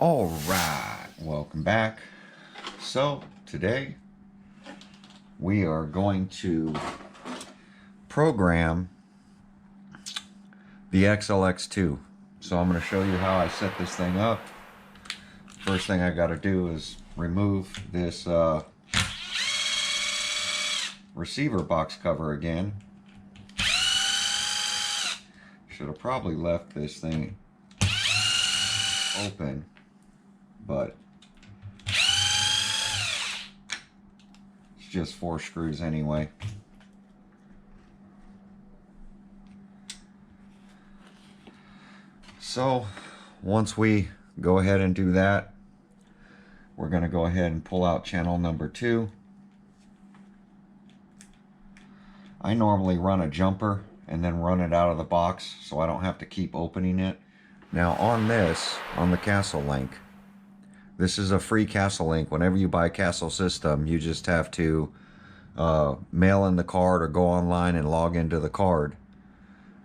All right, welcome back. So today we are going to program the XLX2. So I'm going to show you how I set this thing up. First thing I got to do is remove this receiver box cover again. Should have probably left this thing open, but it's just 4 screws anyway. So once we go ahead and do that, we're going to go ahead and pull out channel number 2. I normally run a jumper and then run it out of the box so I don't have to keep opening it. Now on this, on the Castle link, this is a free Castle link. Whenever you buy Castle system, you just have to mail in the card or go online and log into the card,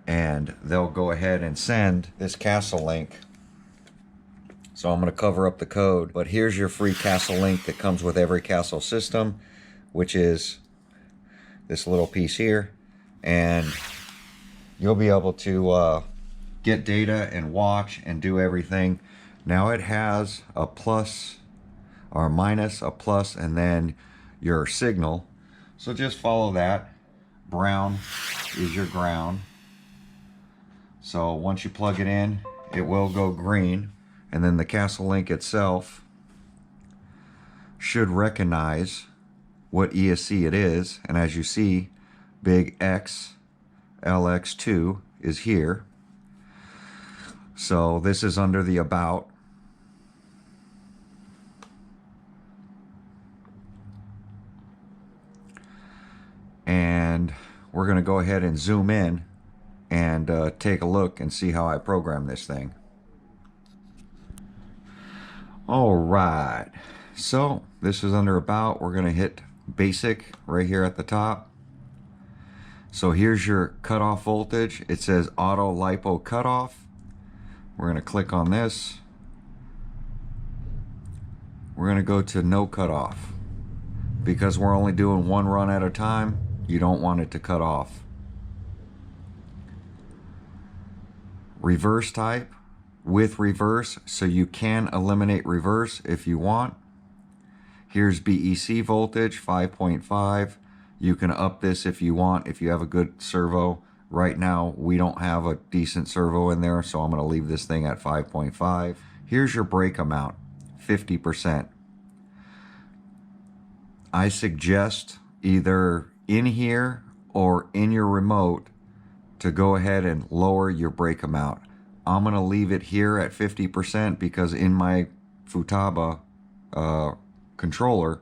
and they'll go ahead and send this Castle link. So I'm going to cover up the code, but here's your free Castle link that comes with every Castle system, which is this little piece here, and you'll be able to get data and watch and do everything. Now it has a plus or minus, a plus, and then your signal. So just follow that. Brown is your ground. So once you plug it in, it will go green, and then the Castle link itself should recognize what ESC it is. And as you see, big XLX2 is here. So this is under the about. And we're going to go ahead and zoom in and take a look and see how I program this thing. All right, so this is under about. We're going to hit basic right here at the top. So here's your cutoff voltage. It says auto lipo cutoff. We're going to click on this. We're going to go to no cutoff. Because we're only doing one run at a time, you don't want it to cut off. Reverse type with reverse, so you can eliminate reverse if you want. Here's BEC voltage, 5.5. You can up this if you want, if you have a good servo. Right now, we don't have a decent servo in there, so I'm going to leave this thing at 5.5. Here's your brake amount, 50%. I suggest either in here or in your remote to go ahead and lower your brake amount. I'm going to leave it here at 50% because in my Futaba controller,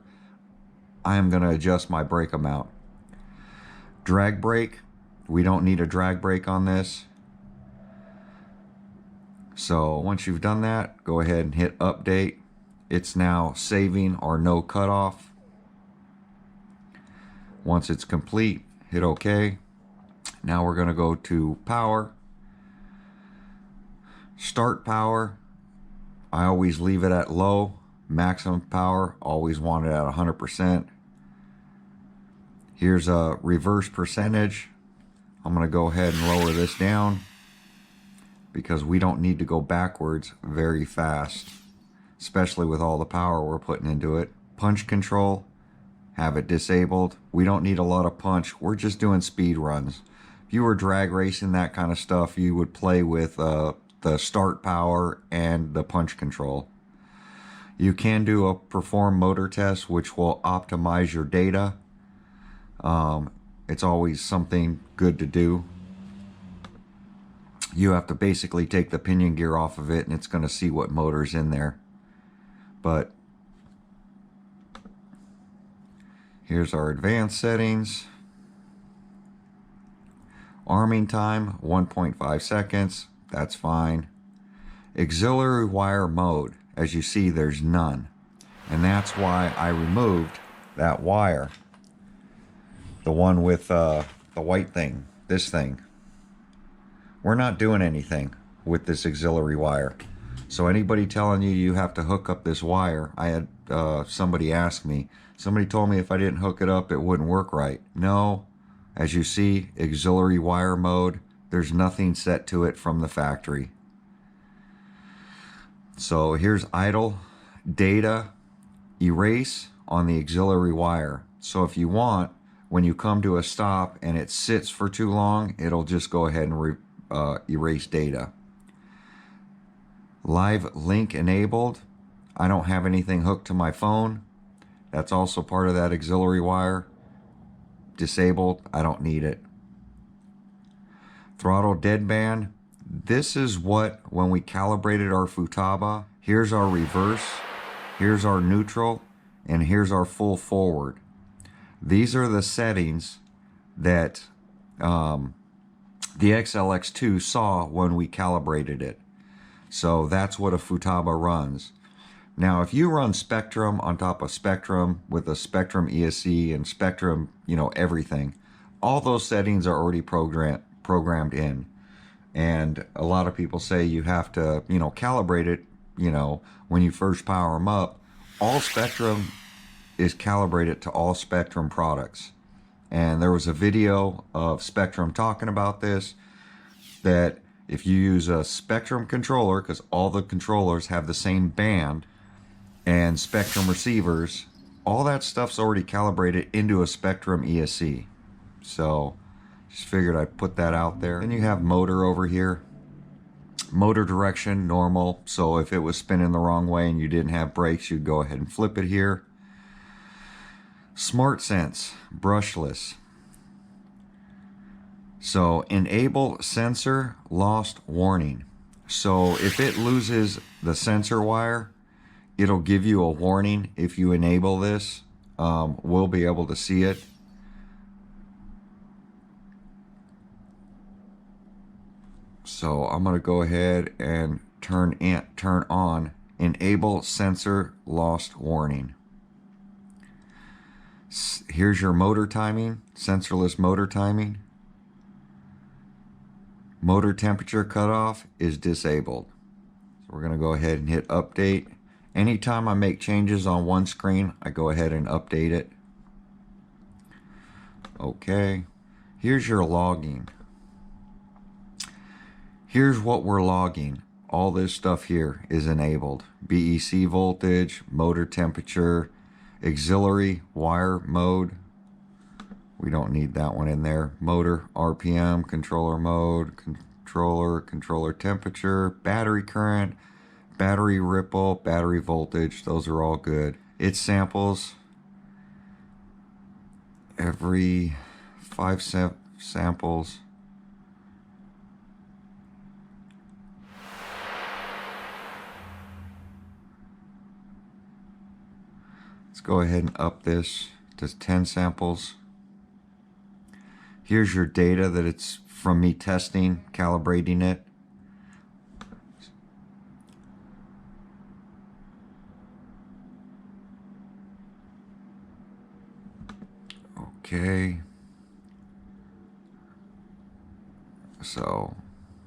I am going to adjust my brake amount. Drag brake. We don't need a drag brake on this. So once you've done that, go ahead and hit update. It's now saving our no cutoff. Once it's complete, hit OK. Now we're going to go to power. Start power. I always leave it at low. Maximum power, always want it at 100%. Here's a reverse percentage. I'm going to go ahead and lower this down because we don't need to go backwards very fast, especially with all the power we're putting into it. Punch control, have it disabled. We don't need a lot of punch. We're just doing speed runs. If you were drag racing, that kind of stuff, you would play with the start power and the punch control. You can do a perform motor test, which will optimize your data. It's always something good to do. You have to basically take the pinion gear off of it and it's going to see what motor's in there. But here's our advanced settings. Arming time, 1.5 seconds. That's fine. Auxiliary wire mode. As you see, there's none. And that's why I removed that wire. The one with the white thing, this thing. We're not doing anything with this auxiliary wire. So anybody telling you you have to hook up this wire, I had somebody ask me, somebody told me if I didn't hook it up it wouldn't work right. No, as you see, auxiliary wire mode, there's nothing set to it from the factory. So here's idle, data, erase on the auxiliary wire. So if you want, when you come to a stop and it sits for too long, it'll just go ahead and erase data. Live link enabled. I don't have anything hooked to my phone. That's also part of that auxiliary wire. Disabled. I don't need it. Throttle deadband. This is what, when we calibrated our Futaba, here's our reverse, here's our neutral, and here's our full forward. These are the settings that the XLX2 saw when we calibrated it. So that's what a Futaba runs. Now, if you run Spectrum on top of Spectrum with a Spectrum ESC and Spectrum, everything, all those settings are already programmed in. And a lot of people say you have to, calibrate it, when you first power them up. All Spectrum is calibrated to all Spectrum products. And there was a video of Spectrum talking about this, that if you use a Spectrum controller, because all the controllers have the same band, and Spectrum receivers, all that stuff's already calibrated into a Spectrum ESC. So just figured I'd put that out there. Then you have motor over here. Motor direction, normal. So if it was spinning the wrong way and you didn't have brakes, you'd go ahead and flip it here. Smart Sense, brushless. So enable sensor lost warning. So if it loses the sensor wire, it'll give you a warning. If you enable this, we'll be able to see it. So I'm going to go ahead and turn on enable sensor lost warning. Here's your motor timing, sensorless motor timing. Motor temperature cutoff is disabled. So we're going to go ahead and hit update. Anytime I make changes on one screen, I go ahead and update it. Okay, here's your logging. Here's what we're logging. All this stuff here is enabled. BEC voltage, motor temperature, auxiliary wire mode. We don't need that one in there. Motor RPM, controller mode, controller temperature, battery current, battery ripple, battery voltage. Those are all good. It samples every 5 samples. Let's go ahead and up this to 10 samples. Here's your data that it's from me testing, calibrating it. Okay. So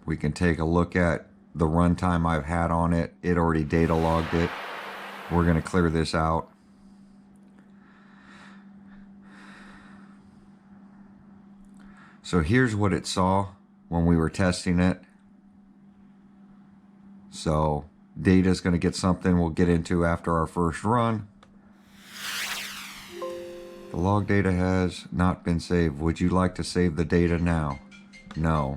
we can take a look at the runtime I've had on it. It already data logged it. We're going to clear this out. So here's what it saw when we were testing it. So data is going to get something we'll get into after our first run. The log data has not been saved. Would you like to save the data now? No.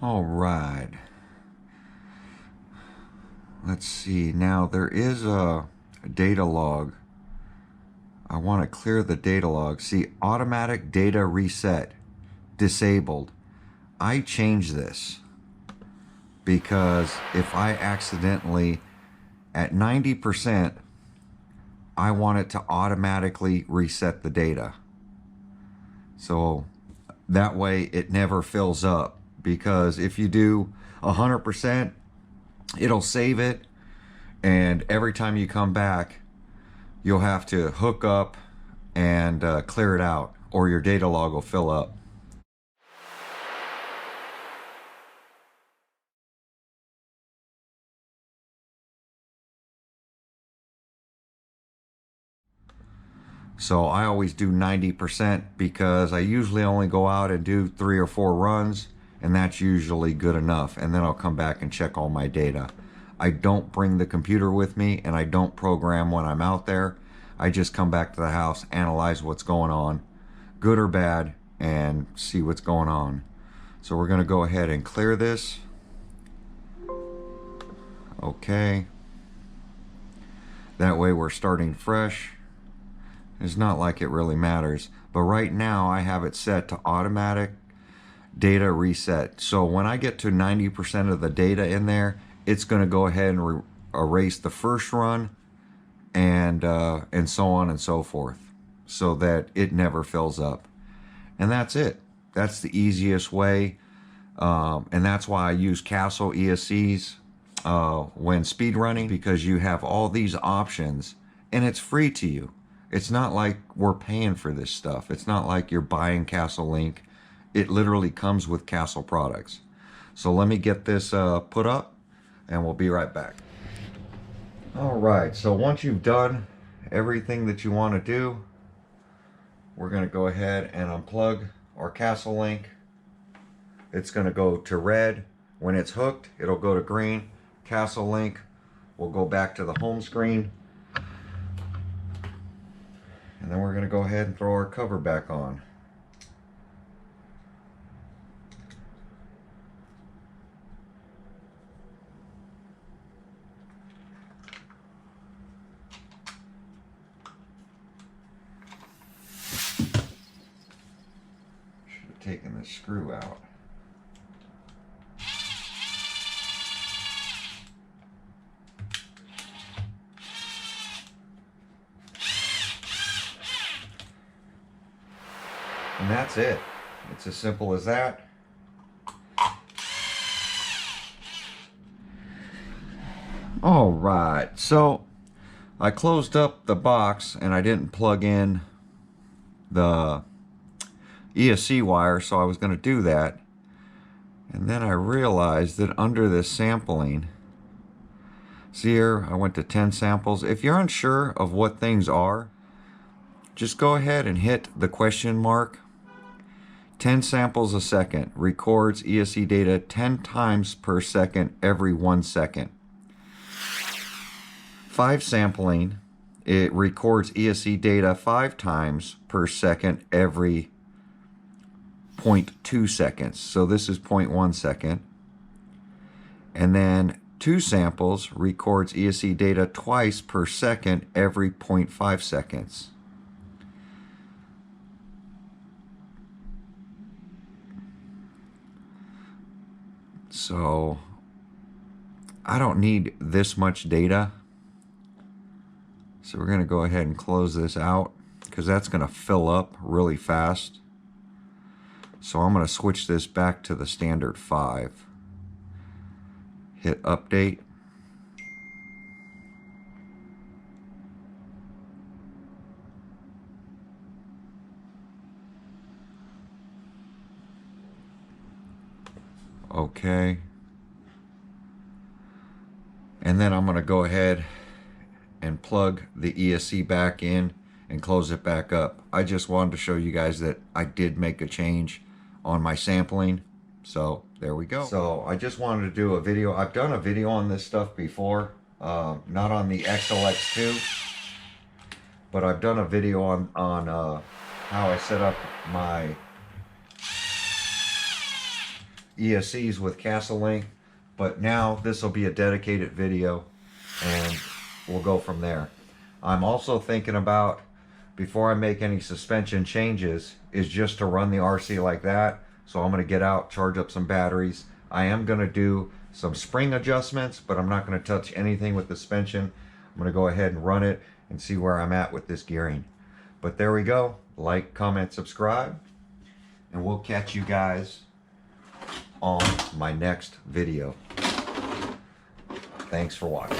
All right. Let's see. Now there is a data log. I want to clear the data log. See, automatic data reset disabled. I changed this because if I accidentally, at 90%, I want it to automatically reset the data. So that way it never fills up, because if you do 100%, it'll save it, and every time you come back, you'll have to hook up and clear it out, or your data log will fill up. So I always do 90% because I usually only go out and do 3 or 4 runs, and that's usually good enough. And then I'll come back and check all my data. I don't bring the computer with me, and I don't program when I'm out there. I just come back to the house, analyze what's going on, good or bad, and see what's going on. So we're going to go ahead and clear this. Okay. That way we're starting fresh. It's not like it really matters. But right now I have it set to automatic data reset. So when I get to 90% of the data in there, it's going to go ahead and erase the first run and so on and so forth, so that it never fills up. And that's it. That's the easiest way. And that's why I use Castle ESCs when speed running, because you have all these options and it's free to you. It's not like we're paying for this stuff. It's not like you're buying Castle Link. It literally comes with Castle products. So let me get this put up and we'll be right back. All right, so once you've done everything that you want to do, we're going to go ahead and unplug our Castle Link. It's going to go to red. When it's hooked, it'll go to green. Castle Link will go back to the home screen. And then we're going to go ahead and throw our cover back on. Should have taken the screw out. And that's it. It's as simple as that. All right, so I closed up the box and I didn't plug in the ESC wire, so I was going to do that. And then I realized that under this sampling, see here, I went to 10 samples. If you're unsure of what things are, just go ahead and hit the question mark. 10 samples a second records ESC data 10 times per second every 1 second. 5 sampling, it records ESC data 5 times per second every 0.2 seconds. So this is 0.1 second. And then 2 samples records ESC data twice per second every 0.5 seconds. So I don't need this much data. So we're going to go ahead and close this out because that's going to fill up really fast. So I'm going to switch this back to the standard 5. Hit update. Okay. And then I'm going to go ahead and plug the ESC back in and close it back up. I just wanted to show you guys that I did make a change on my sampling. So there we go. So I just wanted to do a video. I've done a video on this stuff before, not on the XLX2, but I've done a video on how I set up my ESCs with Castle Link. But now this will be a dedicated video and we'll go from there. I'm also thinking about, before I make any suspension changes, is just to run the RC like that. So I'm going to get out, charge up some batteries. I am going to do some spring adjustments, but I'm not going to touch anything with the suspension. I'm going to go ahead and run it and see where I'm at with this gearing. But there we go. Like, comment, subscribe, and we'll catch you guys on my next video. Thanks for watching.